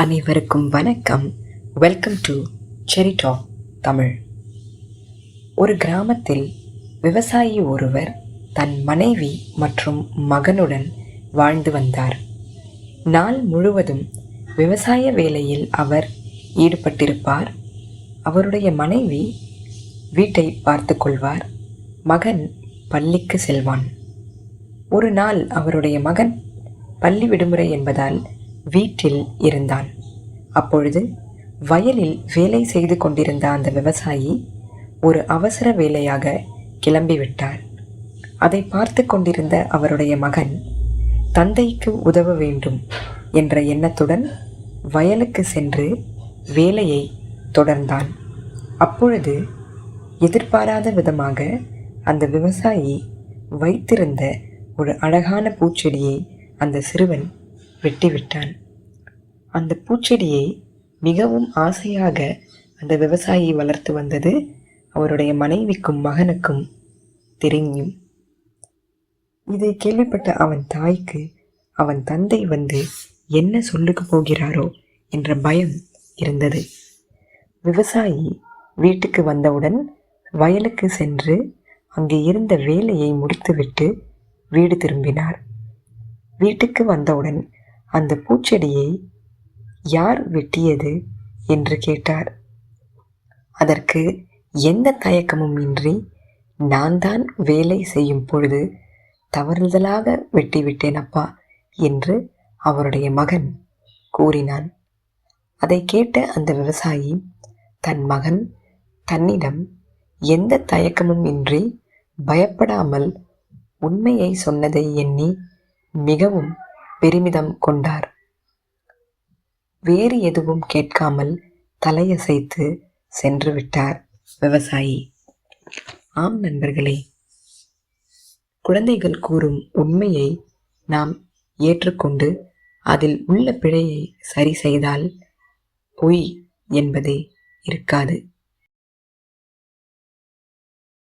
அனைவருக்கும் வணக்கம். Welcome to செரி டாக் தமிழ். ஒரு கிராமத்தில் விவசாயி ஒருவர் தன் மனைவி மற்றும் மகனுடன் வாழ்ந்து வந்தார். நாள் முழுவதும் விவசாய வேலையில் அவர் ஈடுபட்டிருப்பார். அவருடைய மனைவி வீட்டை பார்த்து கொள்வார். மகன் பள்ளிக்கு செல்வான். ஒரு நாள் அவருடைய மகன் பள்ளி விடுமுறை என்பதால் வீட்டில் இருந்தான். அப்பொழுது வயலில் வேலை செய்து கொண்டிருந்த அந்த விவசாயி ஒரு அவசர வேலையாக கிளம்பிவிட்டார். அதை பார்த்து கொண்டிருந்த அவருடைய மகன் தந்தைக்கு உதவ வேண்டும் என்ற எண்ணத்துடன் வயலுக்கு சென்று வேலையை தொடர்ந்தான். அப்பொழுது எதிர்பாராத விதமாக அந்த விவசாயி வைத்திருந்த ஒரு அழகான பூச்செடியை அந்த சிறுவன் வெட்டிவிட்டான். அந்த பூச்செடியை மிகவும் ஆசையாக அந்த விவசாயி வளர்த்து வந்தது அவருடைய மனைவிக்கும் மகனுக்கும் தெரியும். இதை கேள்விப்பட்ட அவன் தாய்க்கு அவன் தந்தை வந்து என்ன சொல்லுக்கு போகிறாரோ என்ற பயம் இருந்தது. விவசாயி வீட்டுக்கு வந்தவுடன் வயலுக்கு சென்று அங்கே இருந்த வேலையை முடித்துவிட்டு வீடு திரும்பினார். வீட்டுக்கு வந்தவுடன் அந்த பூச்செடியை யார் வெட்டியது என்று கேட்டார். அதற்கு எந்த தயக்கமும் இன்றி, நான் தான் வேலை செய்யும் பொழுது தவறுதலாக வெட்டிவிட்டேன் அப்பா என்று அவருடைய மகன் கூறினான். அதை கேட்ட அந்த விவசாயி தன் மகன் தன்னிடம் எந்த தயக்கமும் இன்றி பயப்படாமல் உண்மையை சொன்னதை எண்ணி மிகவும் பெருமிதம் கொண்டார். வேறு எதுவும் கேட்காமல் தலையசைத்து சென்று விட்டார் விவசாயி. ஆம் நண்பர்களே, குழந்தைகள் கூறும் உண்மையை நாம் ஏற்றுக்கொண்டு அதில் உள்ள பிழையை சரி செய்தால் பொய் என்பதே இருக்காது.